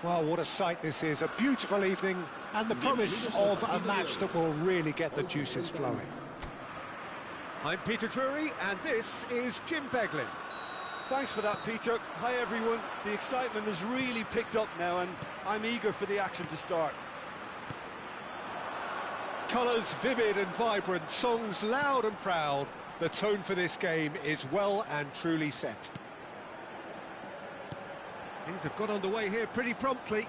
Well, what a sight this is, a beautiful evening, and the promise of a match that will really get the juices flowing. I'm Peter Drury, and this is Jim Beglin. Thanks for that, Peter. Hi, everyone. The excitement has really picked up now, and I'm eager for the action to start. Colours vivid and vibrant, songs loud and proud. The tone for this game is well and truly set. Things have got underway here pretty promptly.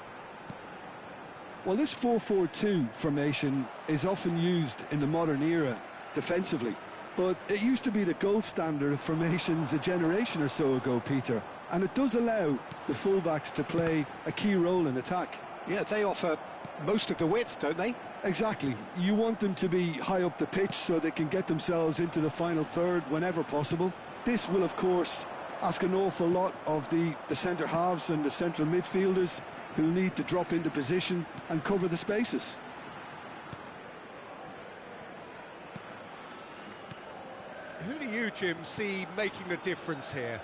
Well, this 4-4-2 formation is often used in the modern era defensively, but it used to be the gold standard of formations a generation or so ago, Peter, and it does allow the fullbacks to play a key role in attack. Yeah, they offer most of the width, don't they? Exactly. You want them to be high up the pitch so they can get themselves into the final third whenever possible. This will, of course, ask an awful lot of the centre halves and the central midfielders who need to drop into position and cover the spaces. Who do you, Jim, see making the difference here?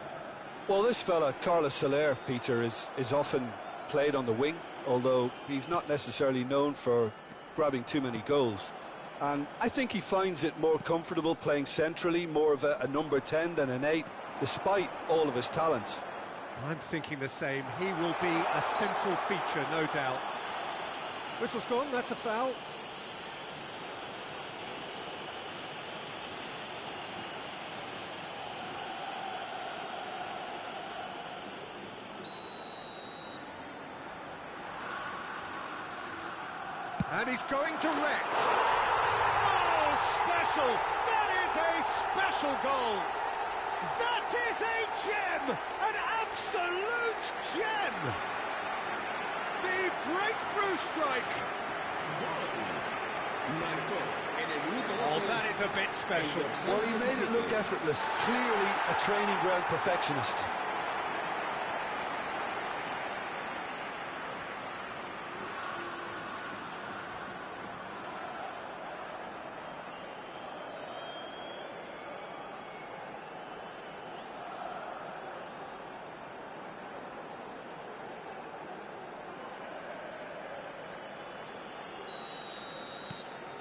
Well, this fella, Carlos Soler, Peter, is often played on the wing, although he's not necessarily known for grabbing too many goals. And I think he finds it more comfortable playing centrally, more of a number 10 than an 8, despite all of his talents. I'm thinking the same. He will be a central feature, no doubt. Whistle's gone, that's a foul. And he's going to Rex. Oh, special! That is a special goal! That is a gem! An absolute gem! The breakthrough strike! Oh, that is a bit special. Well, he made it look effortless. Clearly a training ground perfectionist.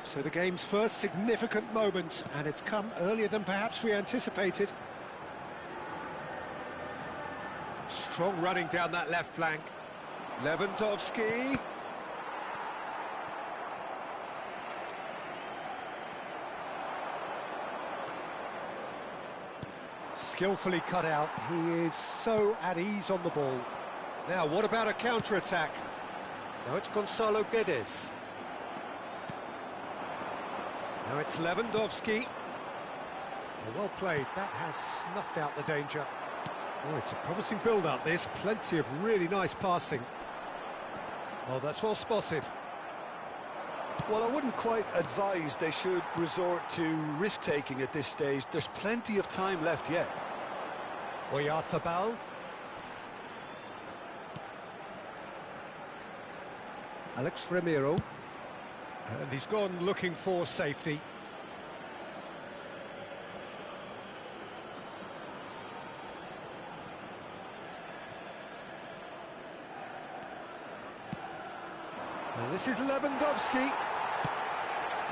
So the game's first significant moment, and it's come earlier than perhaps we anticipated. Strong running down that left flank. Lewandowski. Skillfully cut out. He is so at ease on the ball. Now, what about a counter-attack? Now it's Gonzalo Guedes. Now it's Lewandowski. Well played, that has snuffed out the danger. Oh, it's a promising build-up, this. Plenty of really nice passing. Oh, that's well spotted. Well, I wouldn't quite advise they should resort to risk-taking at this stage. There's plenty of time left yet. Oyarzabal. Alex Ramiro. And he's gone looking for safety. And this is Lewandowski.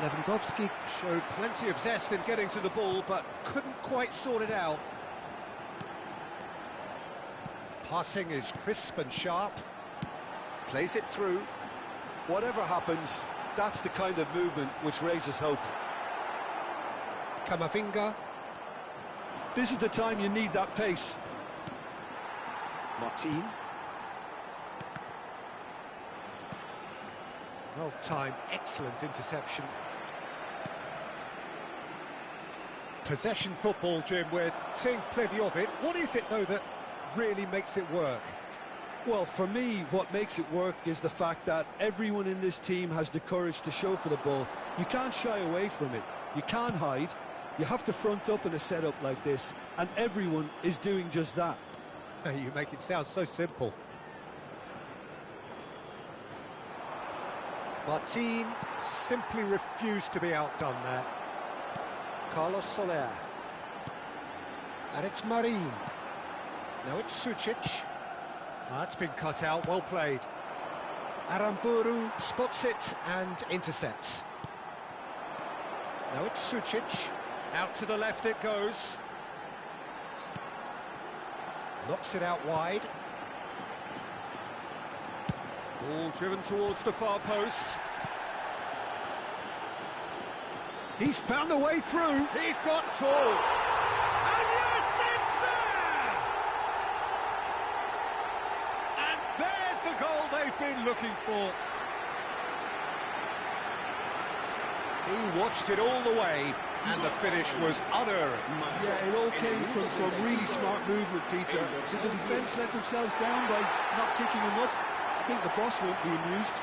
Lewandowski showed plenty of zest in getting to the ball, but couldn't quite sort it out. Passing is crisp and sharp. Plays it through. Whatever happens, that's the kind of movement which raises hope. Camavinga. This is the time you need that pace. Martin. Well timed, excellent interception. Possession football, Jim, we're seeing plenty of it. What is it, though, that really makes it work? Well, for me, what makes it work is the fact that everyone in this team has the courage to show for the ball. You can't shy away from it. You can't hide. You have to front up in a setup like this, and everyone is doing just that. You make it sound so simple. Martin simply refused to be outdone there. Carlos Soler. And it's Marin. Now it's Sucic. That's been cut out, well played. Aramburu spots it and intercepts. Now it's Sucic. Out to the left it goes. Knocks it out wide. Ball driven towards the far post. He's found a way through. He's got full. And yes, it's there! And there's the goal they've been looking for. He watched it all the way, and the finish was unerring. Yeah, it all came from some really smart movement, Peter. Did the defence let themselves down by not kicking him up? I think the boss won't be amused.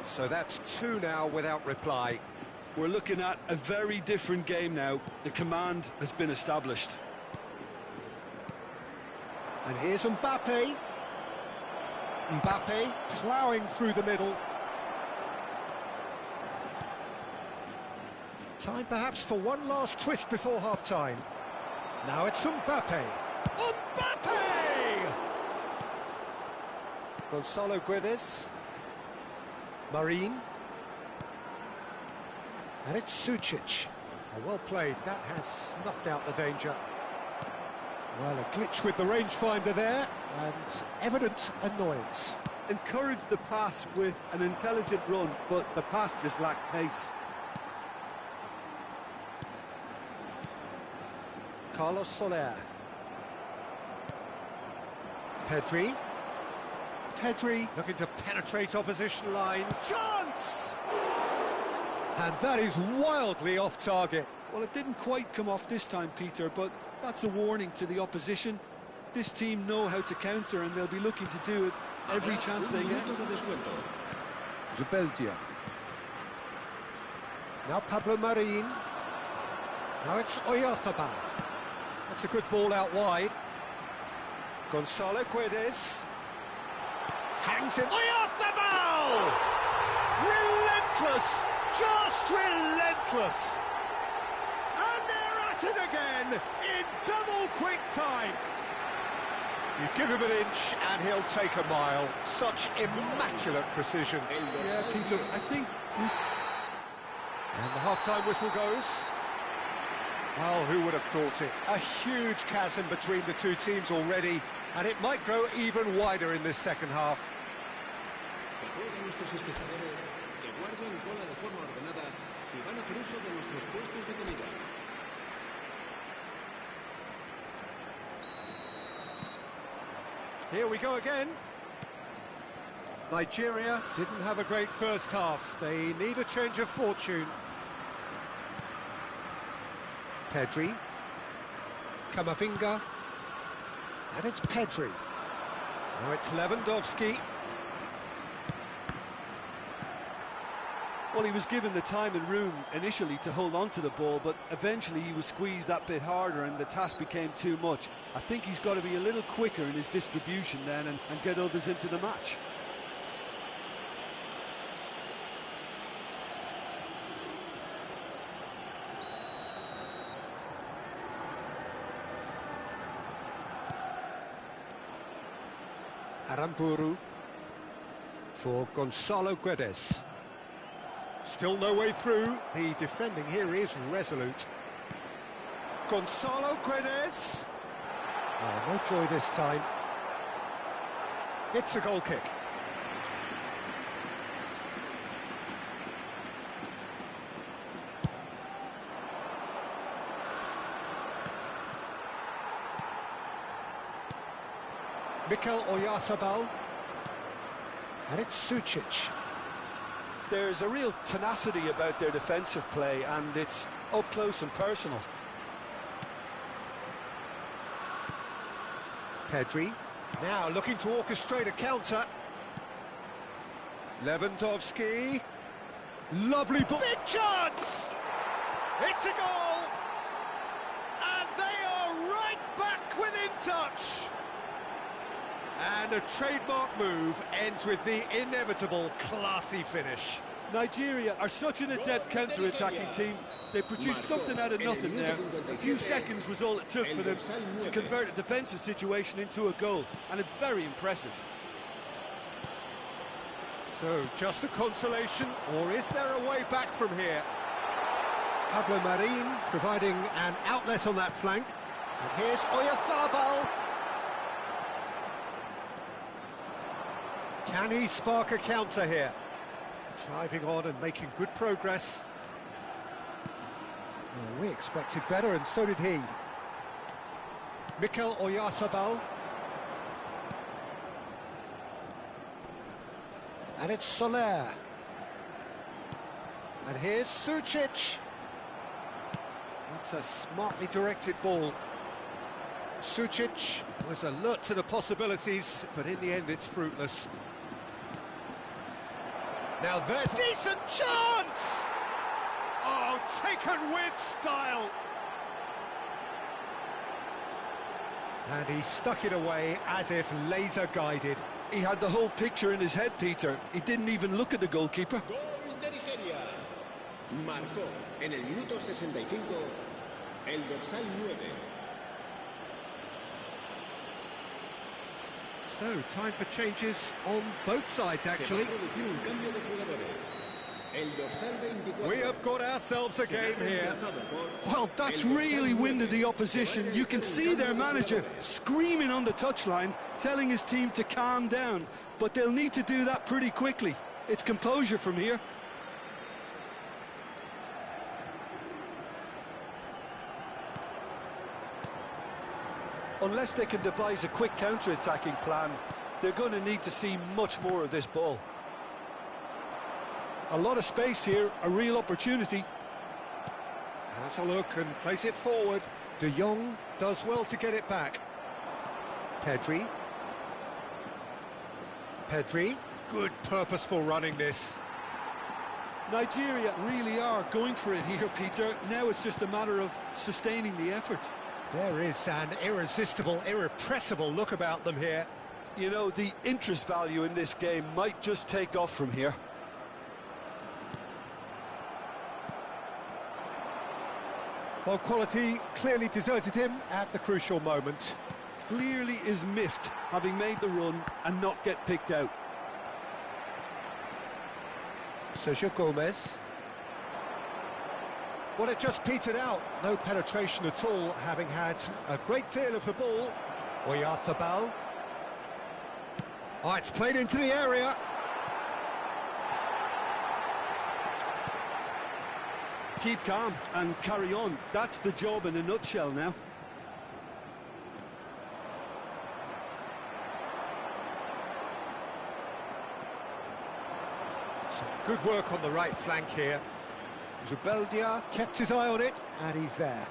So that's 2 now without reply. We're looking at a very different game now. The command has been established. And here's Mbappe. Mbappe ploughing through the middle. Time perhaps for one last twist before half-time. Now it's Mbappe. Mbappe! Gonzalo Guedes. Marine. And it's Sucic. Oh, well played. That has snuffed out the danger. Well, a glitch with the rangefinder there, and evident annoyance. Encouraged the pass with an intelligent run, but the pass just lacked pace. Carlos Soler. Pedri. Pedri looking to penetrate opposition lines. Chance! And that is wildly off target. Well, it didn't quite come off this time, Peter, but that's a warning to the opposition. This team know how to counter, and they'll be looking to do it every chance they get. Zubeldia. Now Pablo Marin. Now it's Oyarzabal. That's a good ball out wide. Gonzalo Guedes. Hangs him. Oyarzabal! Relentless! Just relentless! And they're at it again in double quick time. You give him an inch and he'll take a mile. Such immaculate precision. Yeah, Peter, I think... And the half-time whistle goes. Well, who would have thought it? A huge chasm between the two teams already, and it might grow even wider in this second half. Here we go again. Nigeria didn't have a great first half. They need a change of fortune. Pedri. Camavinga. And it's Pedri. Now it's Lewandowski. Well, he was given the time and room initially to hold on to the ball, but eventually he was squeezed that bit harder and the task became too much. I think he's got to be a little quicker in his distribution then and get others into the match. Aramburu for Gonzalo Guedes. Still no way through. The defending here is resolute. Gonzalo Guedes. Oh, no joy this time. It's a goal kick. Mikel Oyarzabal. And it's Sucic. There's a real tenacity about their defensive play, and it's up close and personal. Pedri, now looking to orchestrate a counter. Lewandowski. Lovely ball. Big chance! It's a goal! And they are right back within touch. And a trademark move ends with the inevitable classy finish. Nigeria are such an adept counter-attacking team. They produced something out of nothing there. A few seconds was all it took for them to convert a defensive situation into a goal, and it's very impressive. So, just a consolation, or is there a way back from here? Pablo Marin providing an outlet on that flank. And here's Oyarzabal. Can he spark a counter here? Driving on and making good progress. Well, we expected better, and so did he. Mikel Oyarzabal. And it's Soler. And here's Sucic. That's a smartly directed ball. Sucic was alert to the possibilities, but in the end it's fruitless. Now there's decent chance! Oh, taken with style! And he stuck it away as if laser guided. He had the whole picture in his head, Peter. He didn't even look at the goalkeeper. Gol de Nigeria. Marcó en el minuto 65 el dorsal 9. So, time for changes on both sides, actually. We have got ourselves a game here. Well, that's really winded the opposition. You can see their manager screaming on the touchline, telling his team to calm down. But they'll need to do that pretty quickly. It's composure from here. Unless they can devise a quick counter-attacking plan, they're going to need to see much more of this ball. A lot of space here, a real opportunity. Has a look and plays it forward. De Jong does well to get it back. Pedri. Good purposeful running this. Nigeria really are going for it here, Peter. Now it's just a matter of sustaining the effort. There is an irresistible, irrepressible look about them here. You know, the interest value in this game might just take off from here. Well, quality clearly deserted him at the crucial moment. Clearly is miffed, having made the run and not get picked out. Sergio Gomez. Well, it just petered out. No penetration at all, having had a great deal of the ball. Oyarzabal. Oh, it's played into the area. Keep calm and carry on. That's the job in a nutshell now. Some good work on the right flank here. Zubeldia kept his eye on it, and he's there.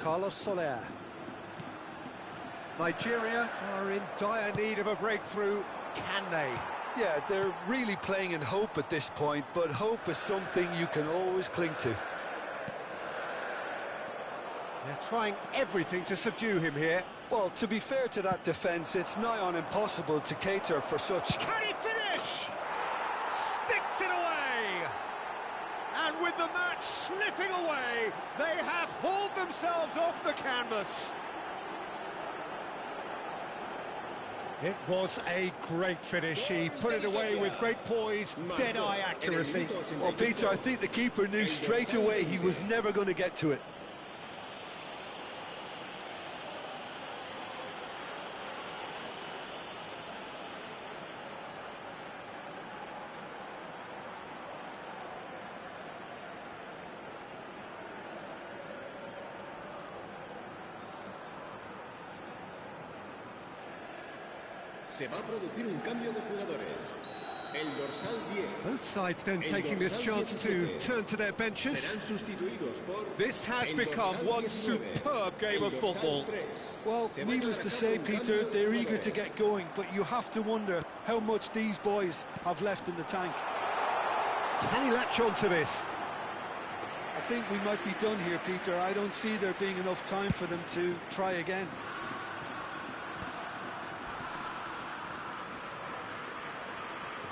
Carlos Soler. Nigeria are in dire need of a breakthrough. Can they? Yeah, they're really playing in hope at this point, but hope is something you can always cling to. They're trying everything to subdue him here. Well, to be fair to that defence, it's nigh on impossible to cater for such... Can he finish? Sticks it away! And with the match slipping away, they have hauled themselves off the canvas. It was a great finish. He put it away with great poise, dead-eye accuracy. Well, Peter, I think the keeper knew straight away he was never going to get to it. Se va a producir un cambio de jugadores. El dorsal 10. Both sides then taking this chance to turn to their benches. Serán sustituidos por This has el become dorsal one 19, superb game el of dorsal football. 3. Well, Se va a needless to llevar a say, cabo un Peter, cambio de they're eager to jugadores. get going, but you have to wonder how much these boys have left in the tank. Can he latch on to this? I think we might be done here, Peter. I don't see there being enough time for them to try again.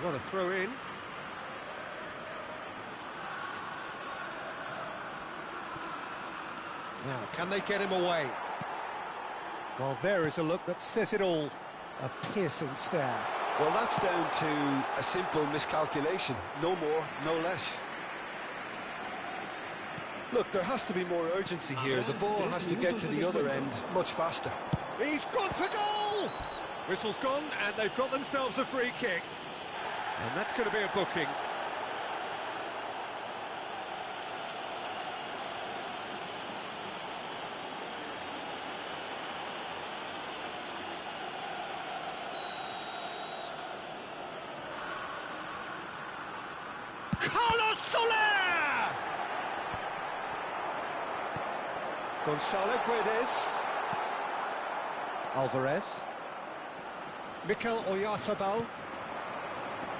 What a throw in. Now, can they get him away? Well, there is a look that says it all. A piercing stare. Well, that's down to a simple miscalculation. No more, no less. Look, there has to be more urgency here. The ball has to get to the other end much faster. He's gone for goal! Whistle's gone, and they've got themselves a free kick. And that's going to be a booking. Carlos Soler! Gonzalo Guedes. Alvarez. Mikel Oyarzabal.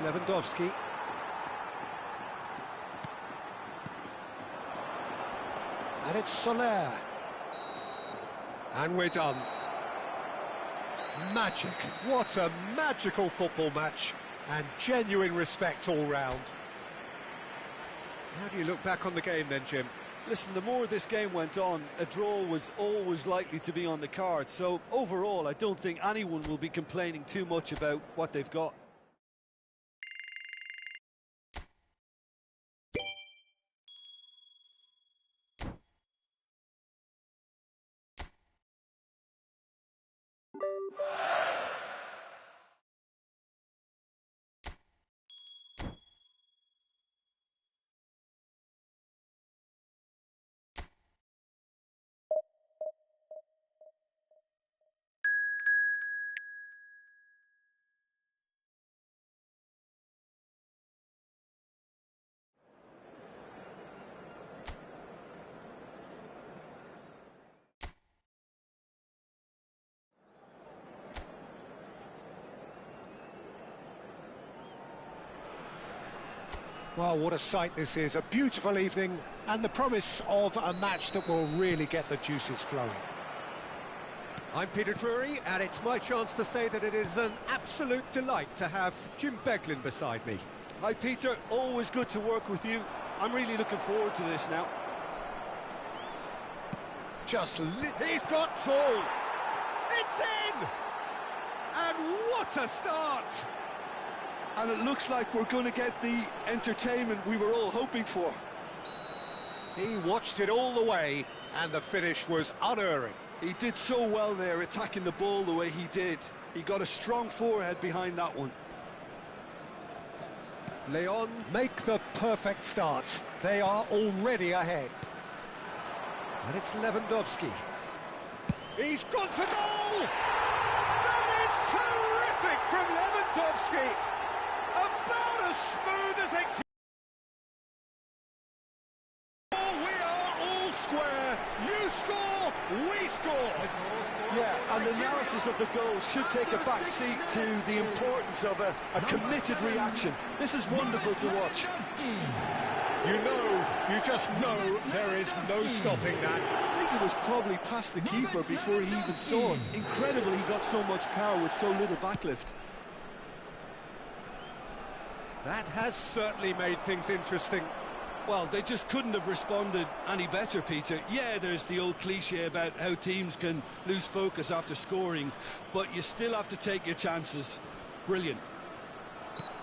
Lewandowski. And it's Soler. And we're done. Magic. What a magical football match. And genuine respect all round. How do you look back on the game then, Jim? Listen, the more this game went on, a draw was always likely to be on the card. So overall, I don't think anyone will be complaining too much about what they've got. Well, what a sight this is. A beautiful evening and the promise of a match that will really get the juices flowing. I'm Peter Drury, and it's my chance to say that it is an absolute delight to have Jim Beglin beside me. Hi, Peter. Always good to work with you. I'm really looking forward to this now. He's got full. It's in! And what a start! And it looks like we're going to get the entertainment we were all hoping for. He watched it all the way, and the finish was unerring. He did so well there, attacking the ball the way he did. He got a strong forehead behind that one. Leon make the perfect start. They are already ahead. And it's Lewandowski. He's gone for goal! That is terrific from Lewandowski! About as smooth as it can. Oh, we are all square. You score, we score. Yeah, and the analysis of the goal should take a back seat to the importance of a committed reaction. This is wonderful to watch. You just know there is no stopping that. I think it was probably past the keeper before he even saw it. Incredible he got so much power with so little backlift. That has certainly made things interesting. Well, they just couldn't have responded any better, Peter. Yeah, there's the old cliche about how teams can lose focus after scoring, but you still have to take your chances. Brilliant.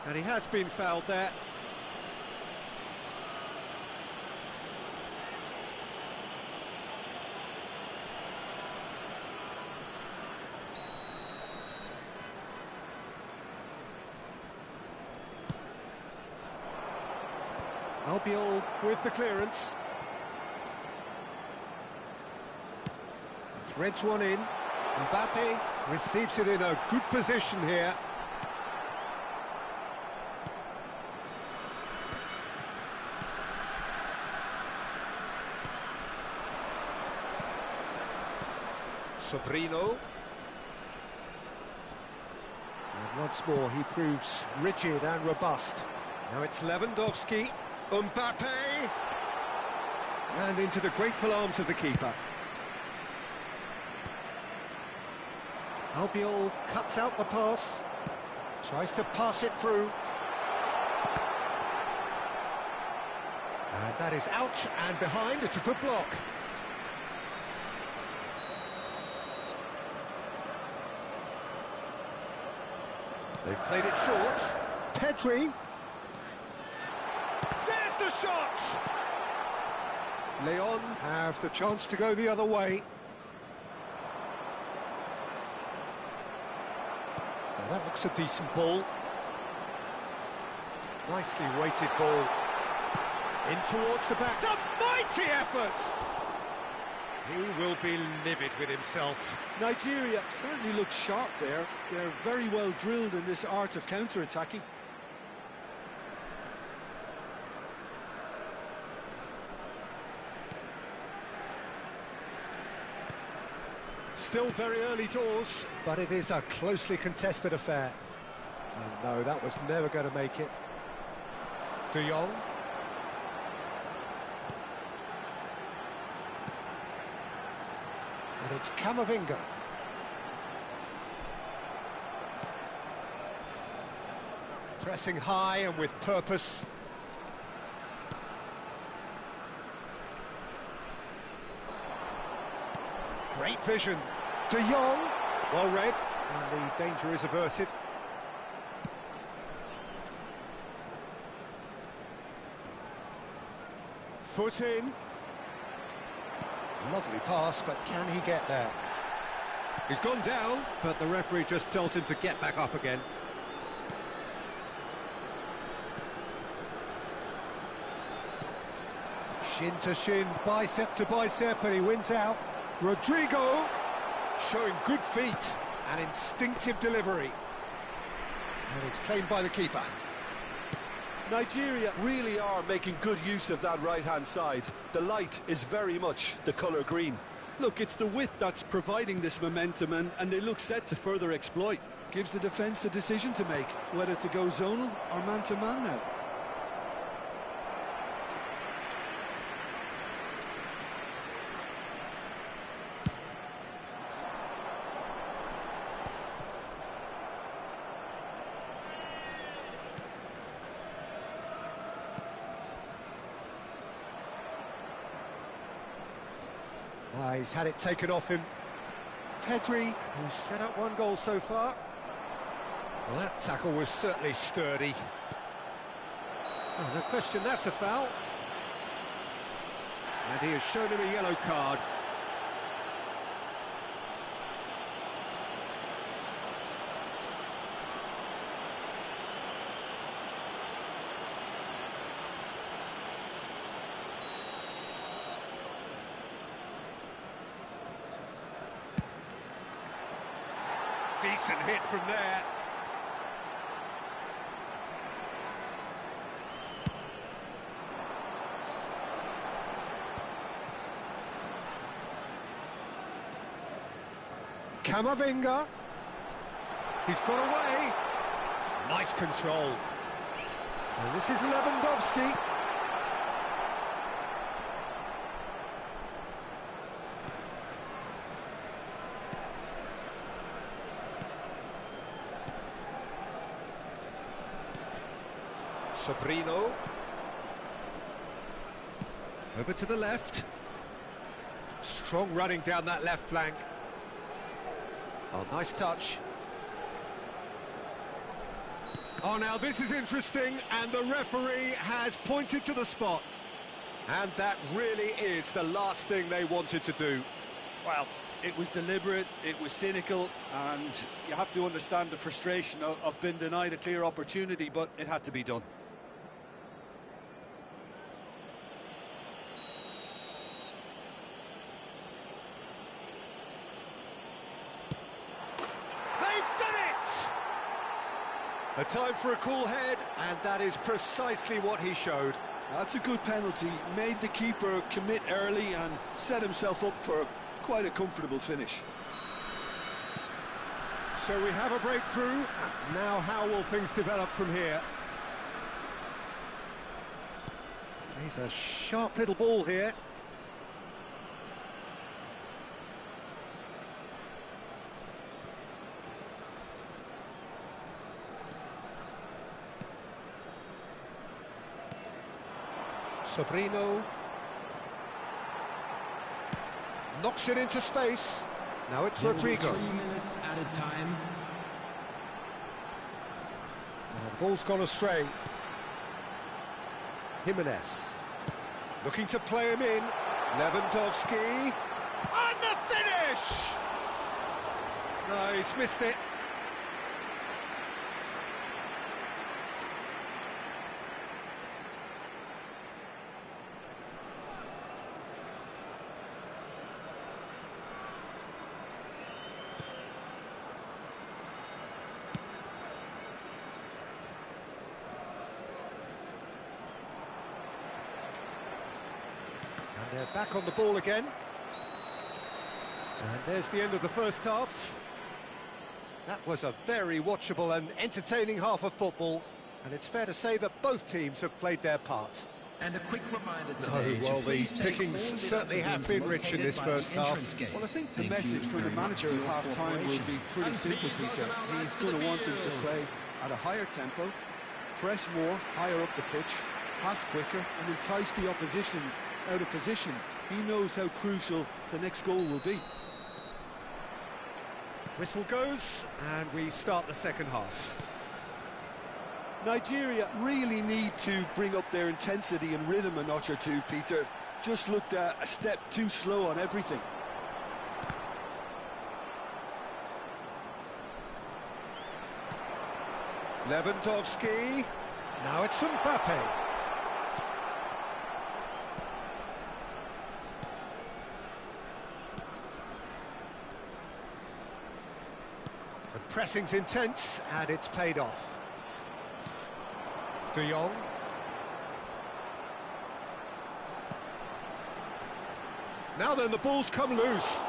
And he has been fouled there. Albiol with the clearance. Threads one in. Mbappe receives it in a good position here. Sobrino. And once more he proves rigid and robust. Now it's Lewandowski. Mbappe! And into the grateful arms of the keeper. Albiol cuts out the pass. Tries to pass it through. And that is out and behind. It's a good block. They've played it short. Pedri. There's the shot! Leon have the chance to go the other way. Well, that looks a decent ball. Nicely weighted ball. In towards the back. It's a mighty effort! He will be livid with himself. Nigeria certainly look sharp there. They're very well drilled in this art of counter-attacking. Still very early doors, but it is a closely contested affair. And no, that was never going to make it. De Jong. And it's Camavinga. Pressing high and with purpose. Great vision. De Jong. Well read. And the danger is averted. Foot in. Lovely pass, but can he get there? He's gone down, but the referee just tells him to get back up again. Shin to shin, bicep to bicep, and he wins out. Rodrigo showing good feet and instinctive delivery. And it's claimed by the keeper. Nigeria really are making good use of that right-hand side. The light is very much the colour green. Look, it's the width that's providing this momentum, and they look set to further exploit. Gives the defence a decision to make, whether to go zonal or man-to-man now. He's had it taken off him. Pedri, who's set up one goal so far. Well, that tackle was certainly sturdy. Oh, no question, that's a foul. And he has shown him a yellow card. Decent hit from there. Camavinga. He's got away. Nice control. And this is Lewandowski. Sobrino. Over to the left. Strong running down that left flank. Oh, nice touch. Oh, now this is interesting, and the referee has pointed to the spot. And that really is the last thing they wanted to do. Well, it was deliberate, it was cynical, and you have to understand the frustration of being denied a clear opportunity, but it had to be done. A time for a cool head, and that is precisely what he showed. That's a good penalty. Made the keeper commit early and set himself up for quite a comfortable finish. So we have a breakthrough. Now how will things develop from here? He's a sharp little ball here. Sobrino. Knocks it into space. Now it's Rodrigo. 3 minutes added time. The ball's gone astray. Jimenez. Looking to play him in. Lewandowski. And the finish! No, he's missed it. And they're back on the ball again. And there's the end of the first half. That was a very watchable and entertaining half of football, and it's fair to say that both teams have played their part. And a quick reminder today Well, to the please take pickings all the certainly have applicants been rich in located this by first the half. entrance gate. Well, I think the Thank message you from the very much manager for at your half-time will be pretty And simple, please Peter. welcome our He's lads to going the to want them to field. play at a higher tempo, press more, higher up the pitch, pass quicker, and entice the opposition out of position. He knows how crucial the next goal will be. Whistle goes, and we start the second half. Nigeria really need to bring up their intensity and rhythm a notch or two, Peter. Just looked a step too slow on everything. Lewandowski. Now it's Mbappe. The pressing's intense, and it's paid off. De Jong. Now then, the ball's come loose.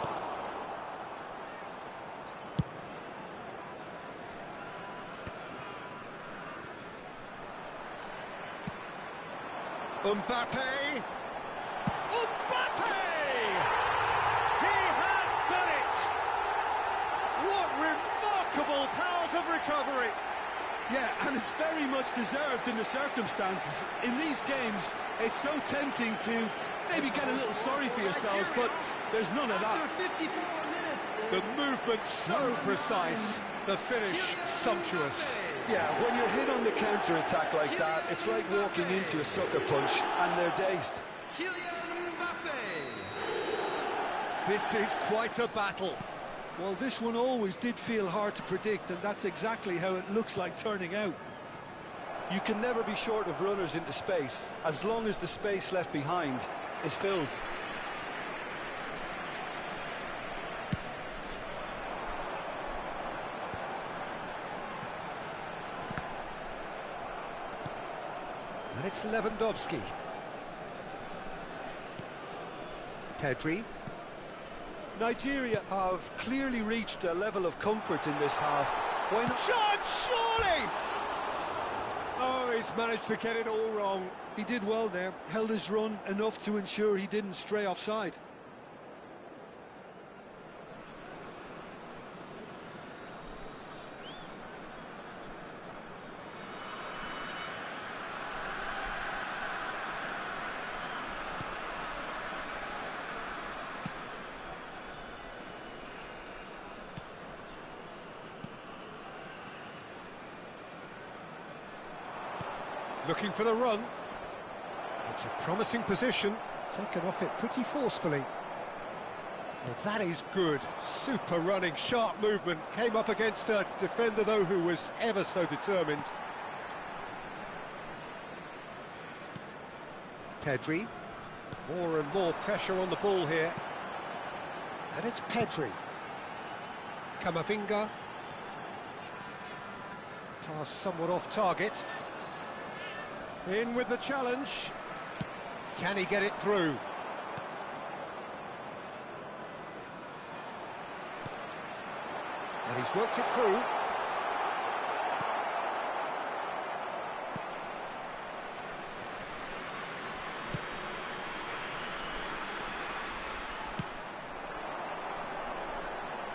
Mbappe! Mbappe! He has done it! What remarkable powers of recovery! Yeah, and it's very much deserved in the circumstances. In these games, it's so tempting to maybe get a little sorry for yourselves, but there's none of that. After 54 minutes, The movement so precise, the finish sumptuous. Yeah, when you're hit on the counter-attack like that, it's like walking into a sucker punch, and they're dazed. Kylian Mbappe. This is quite a battle. Well, this one always did feel hard to predict, and that's exactly how it looks like turning out. You can never be short of runners into space, as long as the space left behind is filled. And it's Lewandowski. Pedri. Nigeria have clearly reached a level of comfort in this half. Why not? Shot, surely! Oh, he's managed to get it all wrong. He did well there, held his run enough to ensure he didn't stray offside. Looking for the run. It's a promising position. Taken off it pretty forcefully. Well, that is good. Super running, sharp movement. Came up against a defender, though, who was ever so determined. Pedri. More and more pressure on the ball here. And it's Pedri. Camavinga. Pass somewhat off target. In with the challenge. Can he get it through? And he's worked it through.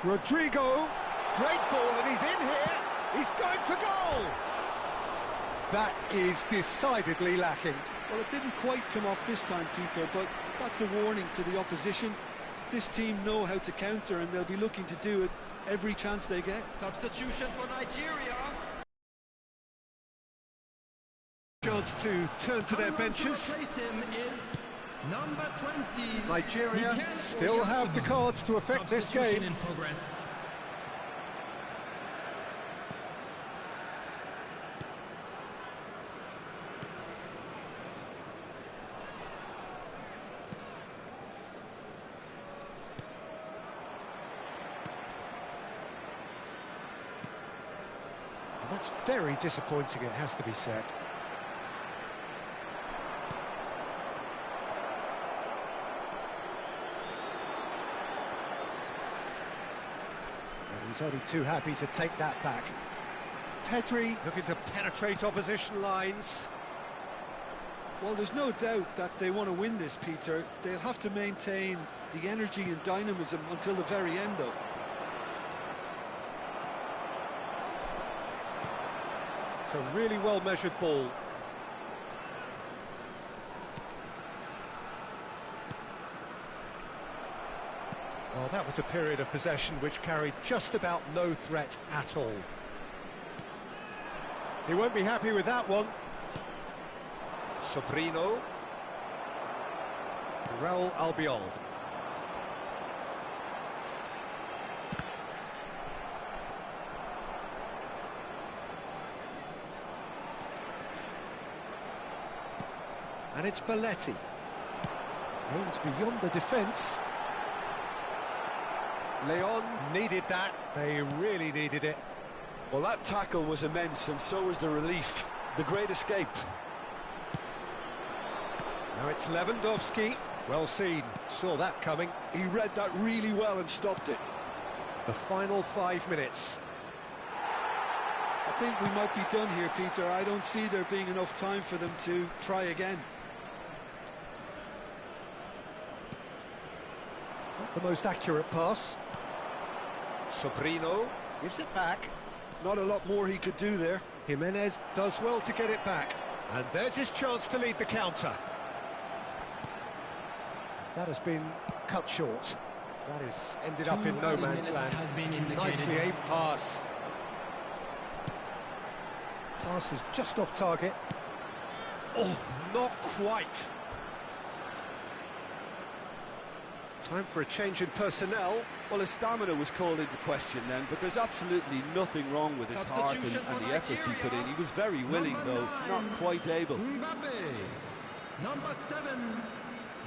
Rodrigo. Great ball, and he's in here. He's going for goal. That is decidedly lacking. Well, it didn't quite come off this time, Peter, but that's a warning to the opposition. This team know how to counter, and they'll be looking to do it every chance they get. Substitution for Nigeria. Chance to turn to their benches. To replace him is number 20. Nigeria still have the cards to affect this game. In progress. That's very disappointing, it has to be said. And he's only too happy to take that back. Pedri looking to penetrate opposition lines. Well, there's no doubt that they want to win this, Peter. They'll have to maintain the energy and dynamism until the very end, though. It's a really well-measured ball. Well, that was a period of possession which carried just about no threat at all. He won't be happy with that one. Sobrino. Raul Albiol. And it's Belletti. Aimed beyond the defence. Leon needed that. They really needed it. Well, that tackle was immense, and so was the relief. The great escape. Now it's Lewandowski. Well seen. Saw that coming. He read that really well and stopped it. The final 5 minutes. I think we might be done here, Peter. I don't see there being enough time for them to try again. Not the most accurate pass. Sobrino gives it back. Not a lot more he could do there. Jimenez does well to get it back. And there's his chance to lead the counter. That has been cut short. That has ended up in no man's land. Nicely aimed pass. Pass is just off target. Oh, not quite. Time for a change in personnel. Well, his stamina was called into question then, but there's absolutely nothing wrong with his heart and the efforts he put in. He was very willing, though, not quite able. Mbappe. Number 7,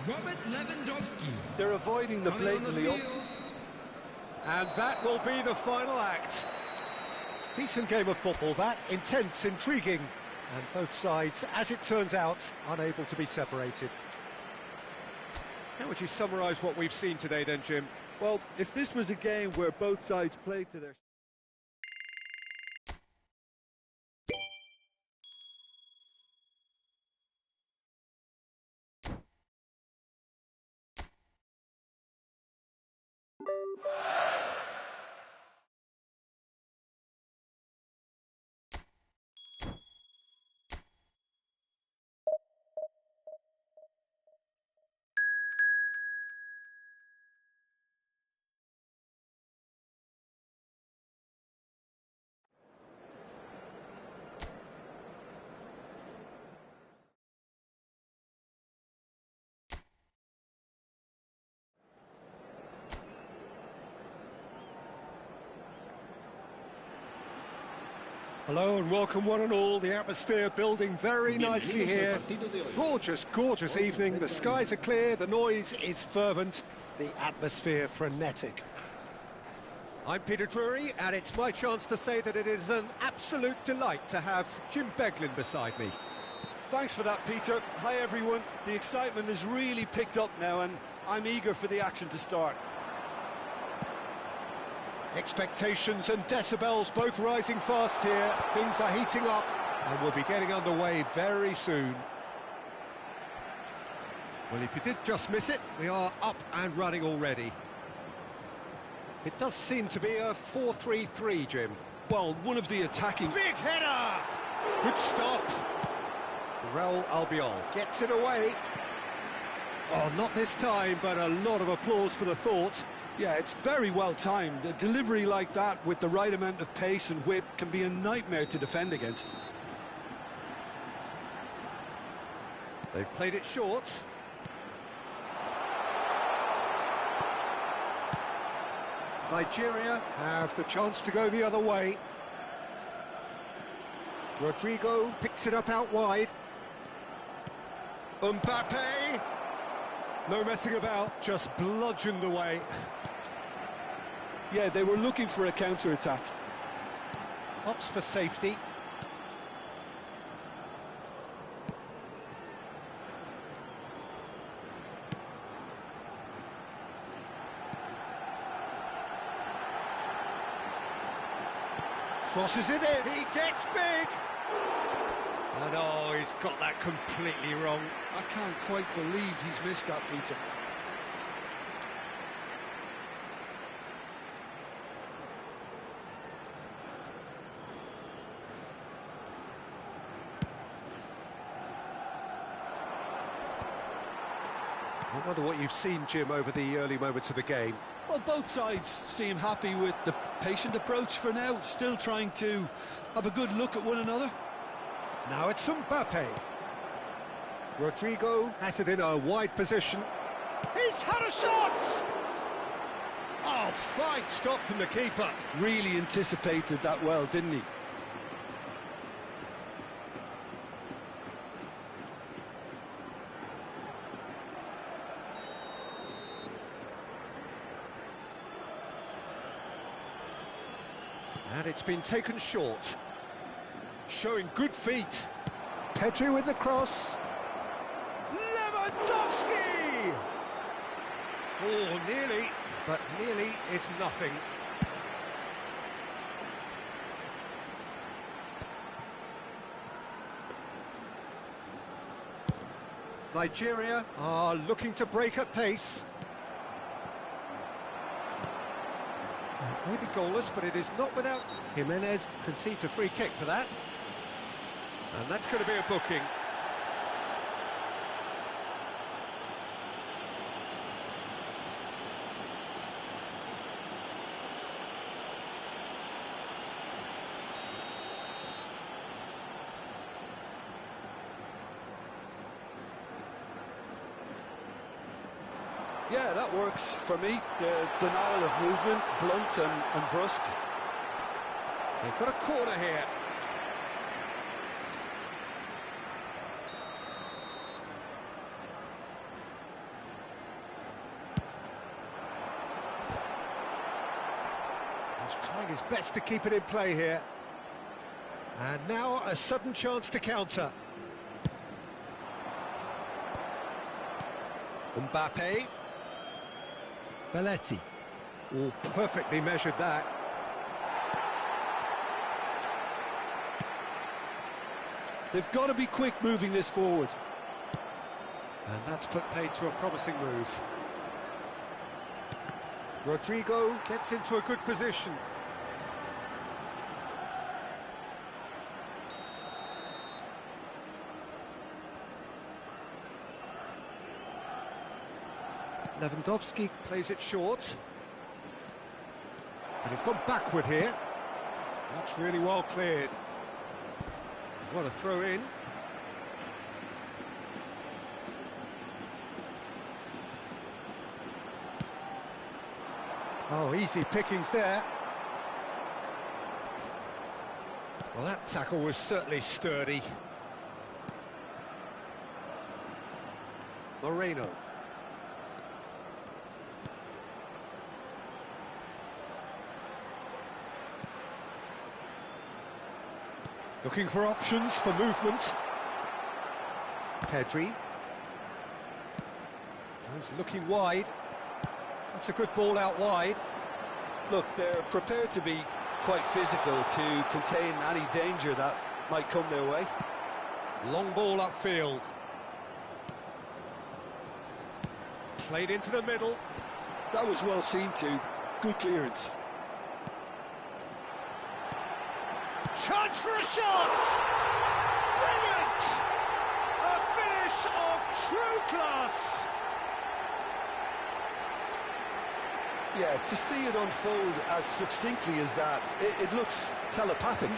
Robert Lewandowski. They're avoiding the blatantly up. And that will be the final act. Decent game of football, that. Intense, intriguing. And both sides, as it turns out, unable to be separated. How would you summarise what we've seen today then, Jim? Well, if this was a game where both sides played to their... Hello and welcome one and all. The atmosphere building very nicely here. Gorgeous, gorgeous evening. The skies are clear, the noise is fervent, the atmosphere frenetic. I'm Peter Drury, and it's my chance to say that it is an absolute delight to have Jim Beglin beside me. Thanks for that, Peter. Hi, everyone. The excitement has really picked up now, and I'm eager for the action to start. Expectations and decibels both rising fast here. Things are heating up and we'll be getting underway very soon. Well, if you did just miss it, we are up and running already. It does seem to be a 4-3-3, Jim. Well, one of the attacking... Big header! Good stop. Real Albiol gets it away. Oh, not this time, but a lot of applause for the thought. Yeah, it's very well timed. A delivery like that with the right amount of pace and whip can be a nightmare to defend against. They've played it short. Nigeria have the chance to go the other way. Rodrigo picks it up out wide. Mbappe! No messing about, just bludgeoned away. Yeah, they were looking for a counter-attack. Opts for safety. Crosses it in, he gets big! And oh, he's got that completely wrong. I can't quite believe he's missed that, Peter. I wonder what you've seen, Jim, over the early moments of the game. Well, both sides seem happy with the patient approach for now, still trying to have a good look at one another. Now it's Mbappe. Rodrigo has it in a wide position. He's had a shot! Oh, fine stop from the keeper. Really anticipated that well, didn't he? And it's been taken short. Showing good feet. Pedri with the cross. Lewandowski! Oh, nearly, but nearly is nothing. Nigeria are looking to break at pace. Maybe goalless, but it is not without. Jimenez concedes a free kick for that. And that's going to be a booking. Yeah, that works for me. The denial of movement, blunt and brusque. They've got a corner here. He's trying his best to keep it in play here. And now a sudden chance to counter. Mbappe. Belletti. Oh, perfectly measured that. They've got to be quick moving this forward. And that's put paid to a promising move. Rodrigo gets into a good position. Lewandowski plays it short. And he's gone backward here. That's really well cleared. What a throw in. Oh, easy pickings there. Well, that tackle was certainly sturdy. Moreno. Looking for options for movement. Pedri. He's looking wide. That's a good ball out wide. Look, they're prepared to be quite physical to contain any danger that might come their way. Long ball upfield. Played into the middle. That was well seen too. Good clearance. Chance for a shot! class! Yeah, to see it unfold as succinctly as that, it looks telepathic.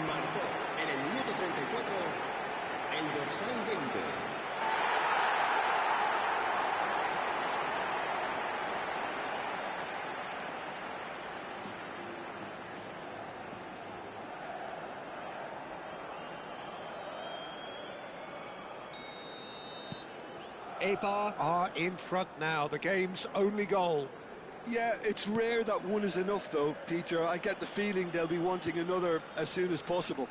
Marcó en el minuto 34 el dorsal 20. Eibar are in front now, the game's only goal. Yeah, it's rare that one is enough though, Peter. I get the feeling they'll be wanting another as soon as possible.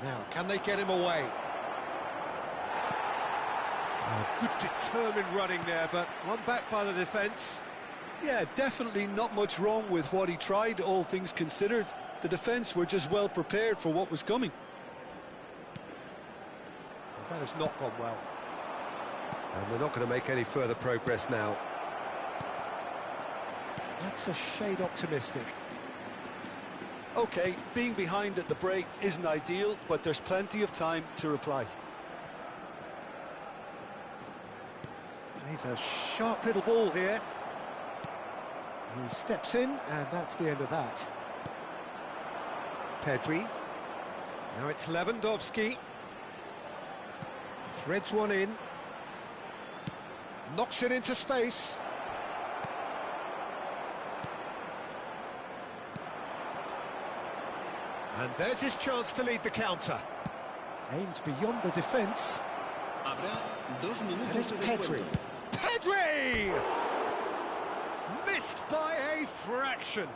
Now, can they get him away? Good determined running there, but one back by the defence. Yeah, definitely not much wrong with what he tried, all things considered. The defence were just well prepared for what was coming. That has not gone well. And they're not going to make any further progress now. That's a shade optimistic. OK, being behind at the break isn't ideal, but there's plenty of time to reply. He's a sharp little ball here. He steps in, and that's the end of that. Pedri. Now it's Lewandowski. Threads one in. Knocks it into space. And there's his chance to lead the counter. Aimed beyond the defence. Habrá 2 minutos And it's de Pedri. descuento. Pedri! Missed by a fraction.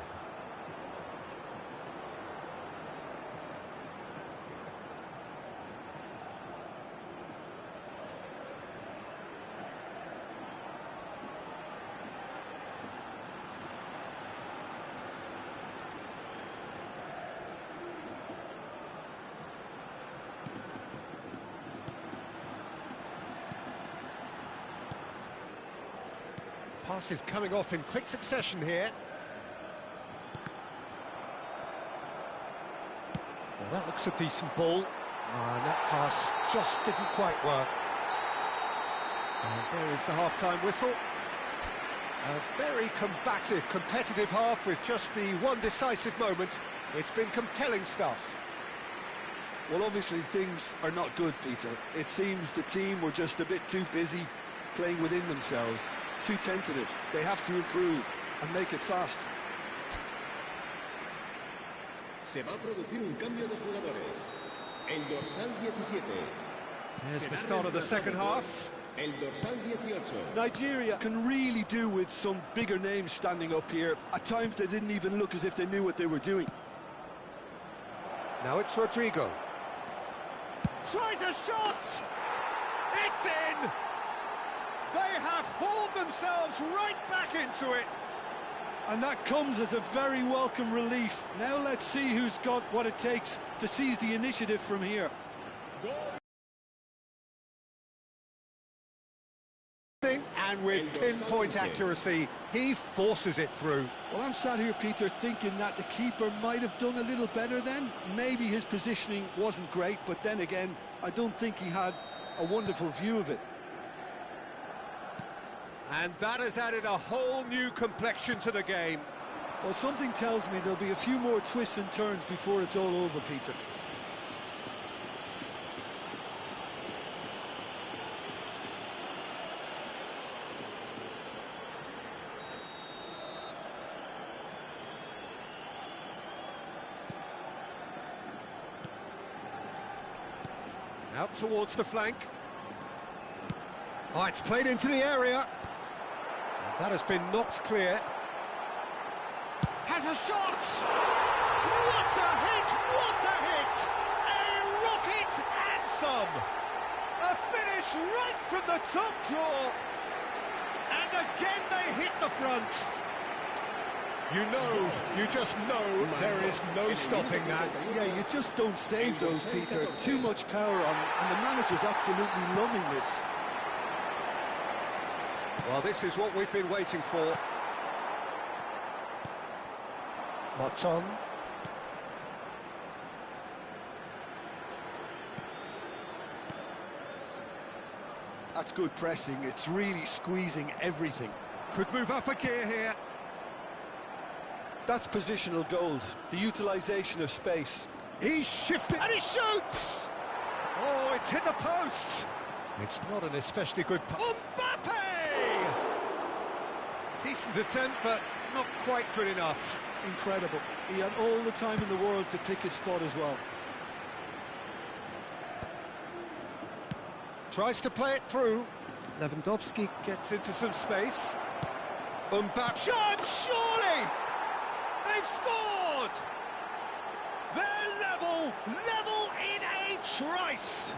Passes coming off in quick succession here. Well, that looks a decent ball. And that pass just didn't quite work. And there is the half-time whistle. A very combative, competitive half with just the one decisive moment. It's been compelling stuff. Well, obviously things are not good, Peter. It seems the team were just a bit too busy playing within themselves. Too tentative. They have to improve and make it fast. Se va a producir un cambio de jugadores. El dorsal 17. Here's the Será start of the second reemplazado half. por El dorsal 18. Nigeria can really do with some bigger names standing up here. At times they didn't even look as if they knew what they were doing. Now it's Rodrigo. Tries a shot! It's in! They have hauled themselves right back into it. And that comes as a very welcome relief. Now let's see who's got what it takes to seize the initiative from here. And with pinpoint accuracy, he forces it through. Well, I'm sat here, Peter, thinking that the keeper might have done a little better then. Maybe his positioning wasn't great, but then again, I don't think he had a wonderful view of it. And that has added a whole new complexion to the game. Well, something tells me there'll be a few more twists and turns before it's all over, Peter. Out towards the flank. Oh, it's played into the area. And that has been knocked clear. Has a shot! What a hit! What a hit! A rocket and some! A finish right from the top draw. And again they hit the front. You just know there is no stopping that. Yeah, you just don't save those, Peter. Too much power on, and the manager's absolutely loving this. Well, this is what we've been waiting for. Marton. That's good pressing. It's really squeezing everything. Could move up a gear here. That's positional gold, the utilisation of space. He's shifting and he shoots! Oh, it's hit the post! It's not an especially good pass. Mbappe! Decent attempt, but not quite good enough. Incredible. He had all the time in the world to pick his spot as well. Tries to play it through. Lewandowski gets into some space. Mbappe shot, surely! They've scored! They're level in a trice!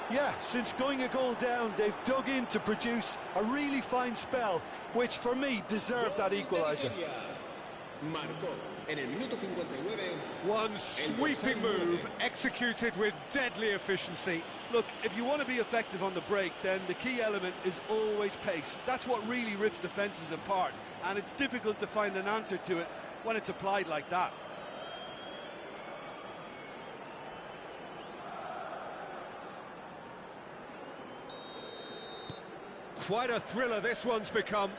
Yeah, since going a goal down, they've dug in to produce a really fine spell, which for me deserved that equaliser. Marcó en el minuto 59. One sweeping move executed with deadly efficiency. Look, if you want to be effective on the break, then the key element is always pace. That's what really rips defences apart, and it's difficult to find an answer to it when it's applied like that. Quite a thriller this one's become.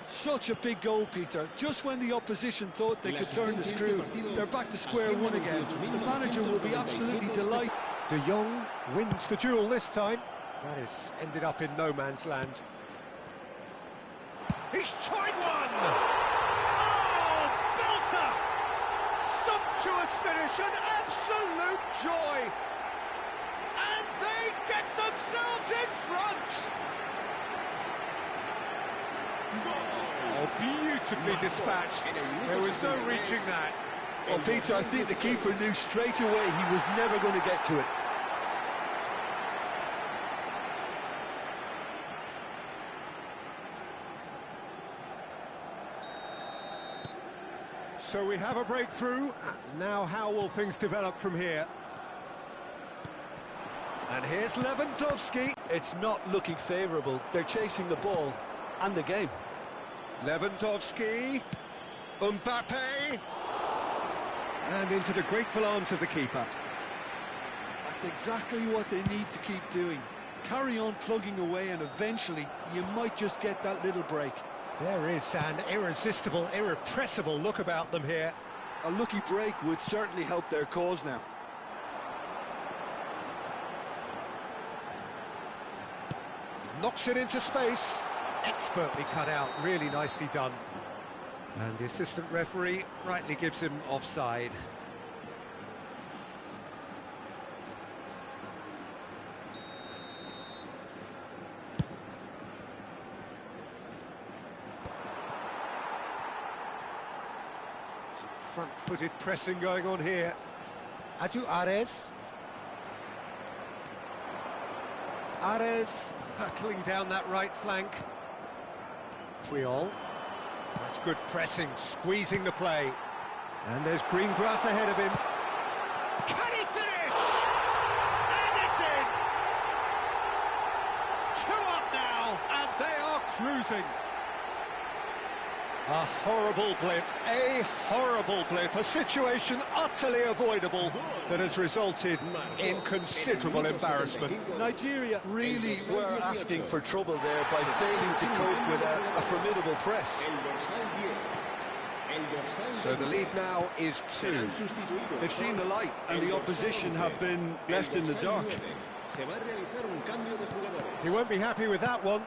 Such a big goal, Peter. Just when the opposition thought they could turn the screw, they're back to square one again. The manager will be absolutely delighted. De Jong wins the duel this time. That has ended up in no man's land. He's tried one! Oh, belter! Sumptuous finish, an absolute joy! And they get themselves in front! Oh, beautifully dispatched. There was no reaching that. Well, Peter, I think the keeper knew straight away he was never going to get to it. So we have a breakthrough. Now how will things develop from here? And here's Lewandowski. It's not looking favourable. They're chasing the ball and the game. Lewandowski. Mbappe. And into the grateful arms of the keeper. That's exactly what they need to keep doing. Carry on plugging away, and eventually you might just get that little break. There is an irresistible, irrepressible look about them here. A lucky break would certainly help their cause now. Knocks it into space. Expertly cut out, really nicely done. And the assistant referee rightly gives him offside. Some front-footed pressing going on here. Ares. Ares hurtling down that right flank. Puyol. That's good pressing, squeezing the play. And there's green grass ahead of him. Can he finish? And it's in! 2 up now, and they are cruising. A horrible blip, a situation utterly avoidable that has resulted in considerable embarrassment. Nigeria really were asking for trouble there by failing to cope with a formidable press. So the lead now is 2. They've seen the light, and the opposition have been left in the dark. He won't be happy with that one.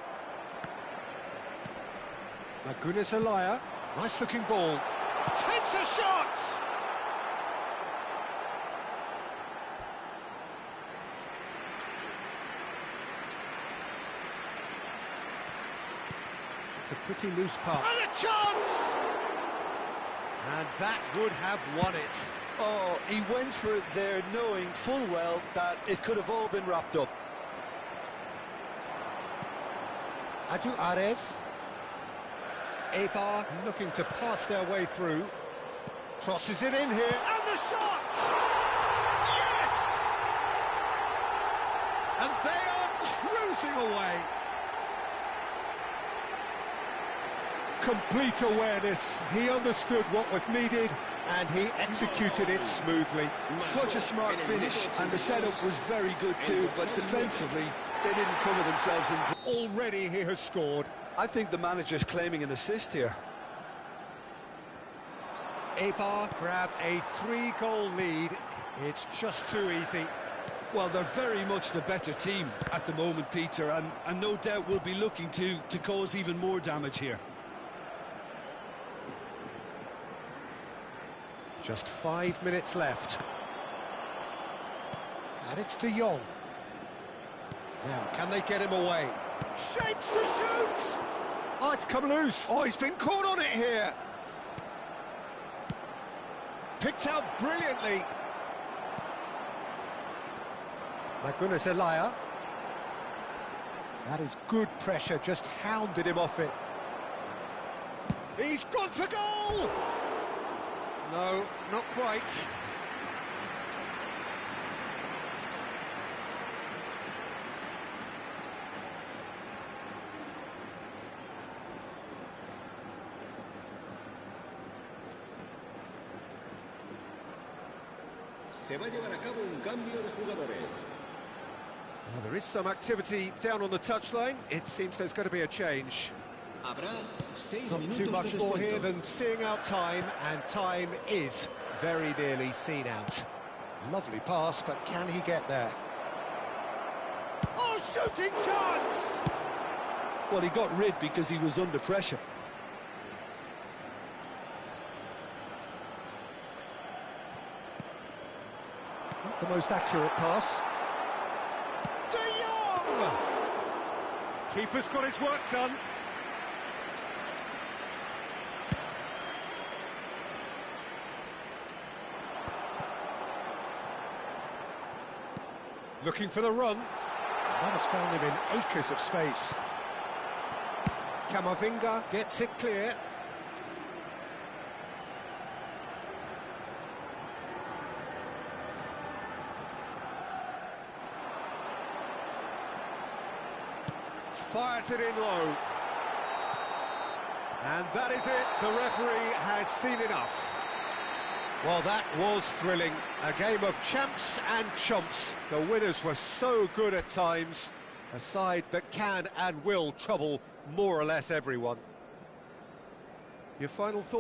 Magunis Alaya, nice looking ball. Takes a shot! It's a pretty loose pass. And a chance! And that would have won it. Oh, he went for it there knowing full well that it could have all been wrapped up. Ares. Eta looking to pass their way through. Crosses it in here, and the shot! Yes! And they are cruising away. Complete awareness. He understood what was needed, and he executed it smoothly. Such a smart finish, and the setup was very good too, but defensively, They didn't cover themselves in... Already he has scored. I think the manager's claiming an assist here. Eibar grab a 3-goal lead. It's just too easy. Well, they're very much the better team at the moment, Peter, and no doubt will be looking to cause even more damage here. Just 5 minutes left. And it's De Jong. Now, can they get him away? Shapes to shoot! Oh, it's come loose. Oh, he's been caught on it here. Picked out brilliantly. My goodness, Elia. That is good pressure, just hounded him off it. He's gone for goal! No, not quite. Se va a llevar a cabo un cambio de jugadores. Well, there is some activity down on the touchline. It seems there's going to be a change. Habrá 6 Not minutos too much de more here descuento. than seeing out time, and time is very nearly seen out. Lovely pass, but can he get there? Oh, shooting chance! Well, he got rid because he was under pressure. Not the most accurate pass. De Jong! Keeper's got his work done. Looking for the run. That has found him in acres of space. Camavinga gets it clear. Fires it in low. And that is it. The referee has seen enough. Well, that was thrilling. A game of champs and chumps. The winners were so good at times. A side that can and will trouble more or less everyone. Your final thoughts?